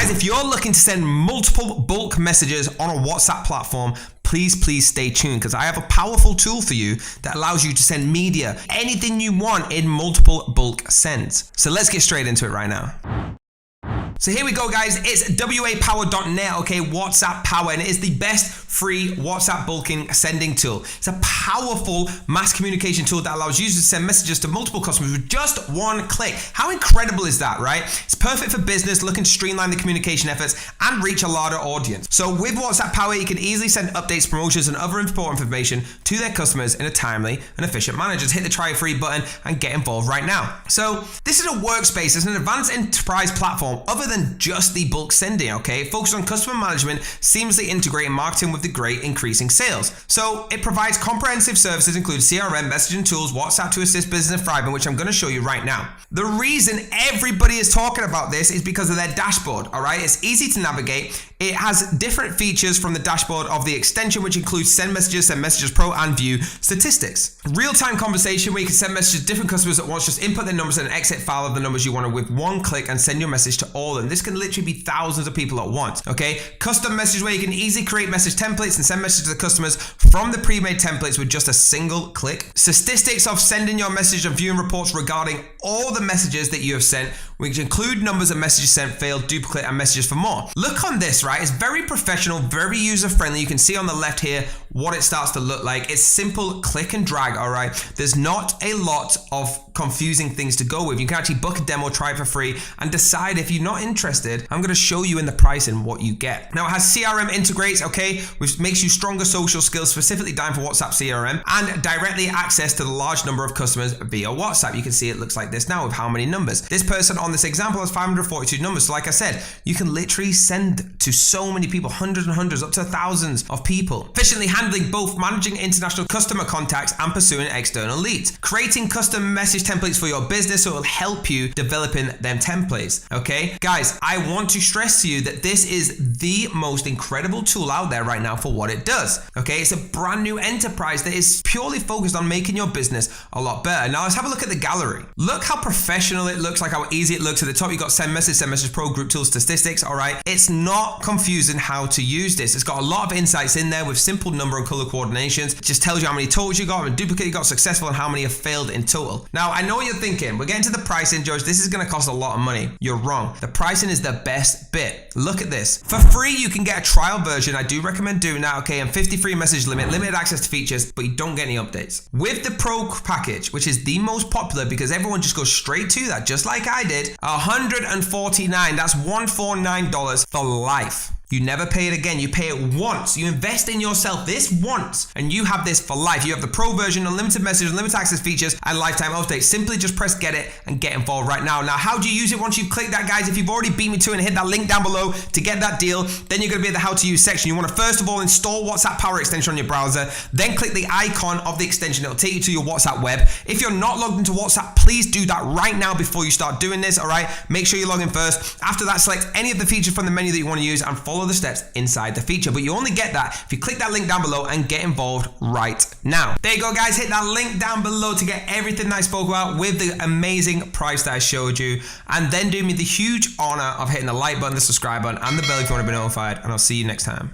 Guys, if you're looking to send multiple bulk messages on a WhatsApp platform, please stay tuned, because I have a powerful tool for you that allows you to send media, anything you want, in multiple bulk sends. So let's get straight into it right now. So here we go, guys. It's WaPower.net, okay, WhatsApp Power, and it is the best free WhatsApp bulking sending tool. It's a powerful mass communication tool that allows users to send messages to multiple customers with just one click. How incredible is that, right? It's perfect for business looking to streamline the communication efforts and reach a larger audience. So with WhatsApp Power, you can easily send updates, promotions, and other important information to their customers in a timely and efficient manner. Just hit the try free button and get involved right now. So this is a workspace. It's an advanced enterprise platform other than just the bulk sending, okay? Focused on customer management, seamlessly integrating marketing with the great increasing sales. So it provides comprehensive services including CRM, messaging tools, WhatsApp to assist business thriving, which I'm going to show you right now. The reason everybody is talking about this is because of their dashboard, all right? It's easy to navigate. It has different features from the dashboard of the extension, which includes Send Messages Pro, and View Statistics. Real-time conversation where you can send messages to different customers at once. Just input their numbers and an exit file of the numbers you want with one click and send your message to all of them. This can literally be thousands of people at once, okay? Custom message where you can easily create message templates and send messages to the customers from the pre-made templates with just a single click. Statistics of sending your message and viewing reports regarding all the messages that you have sent, which include numbers of messages sent, failed, duplicate, and messages for more. Look on this, right? It's very professional, very user-friendly. You can see on the left here what it starts to look like. It's simple click and drag, all right? There's not a lot of confusing things to go with. You can actually book a demo, try it for free, and decide if you're not interested. I'm gonna show you in the pricing what you get. Now it has CRM integrates, okay, which makes you stronger social skills, specifically designed for WhatsApp CRM, and directly access to the large number of customers via WhatsApp. You can see it looks like this now with how many numbers. This person on this example has 542 numbers. So like I said, you can literally send to so many people, hundreds and hundreds, up to thousands of people. Efficiently handling both managing international customer contacts and pursuing external leads. Creating custom message templates for your business, so it will help you developing them templates, okay? Guys, I want to stress to you that this is the most incredible tool out there right now for what it does, okay? It's a brand new enterprise that is purely focused on making your business a lot better. Now let's have a look at the gallery. Look how professional it looks, like how easy it looks. At the top, you got Send Message Pro, Group Tools, Statistics, all right? It's not confusing how to use this. It's got a lot of insights in there with simple number and color coordinations. It just tells you how many totals you got, how many duplicate you got successful, and how many have failed in total. Now, I know what you're thinking. We're getting to the pricing, George. This is gonna cost a lot of money. You're wrong. The pricing is the best bit. Look at this. For free, you can get a trial version. I do recommend doing that, okay? And 53 message limit, limited access to features, but you don't get any updates. With the Pro package, which is the most popular because everyone just goes straight to that, just like I did, $149, that's $149 for life. You never pay it again. You pay it once. You invest in yourself this once, and you have this for life. You have the Pro version, unlimited message, unlimited access features, and lifetime updates. Simply just press get it and get involved right now. Now, how do you use it once you've clicked that, guys? If you've already beat me to it and hit that link down below to get that deal, then you're going to be at the how to use section. You want to first of all install WhatsApp Power extension on your browser, then click the icon of the extension. It'll take you to your WhatsApp web. If you're not logged into WhatsApp, please do that right now before you start doing this, all right? Make sure you log in first. After that, select any of the features from the menu that you want to use and follow the steps inside the feature. But you only get that if you click that link down below and get involved right now. There you go, guys. Hit that link down below to get everything that I spoke about with the amazing price that I showed you. And then do me the huge honor of hitting the like button, the subscribe button, and the bell if you want to be notified. And I'll see you next time.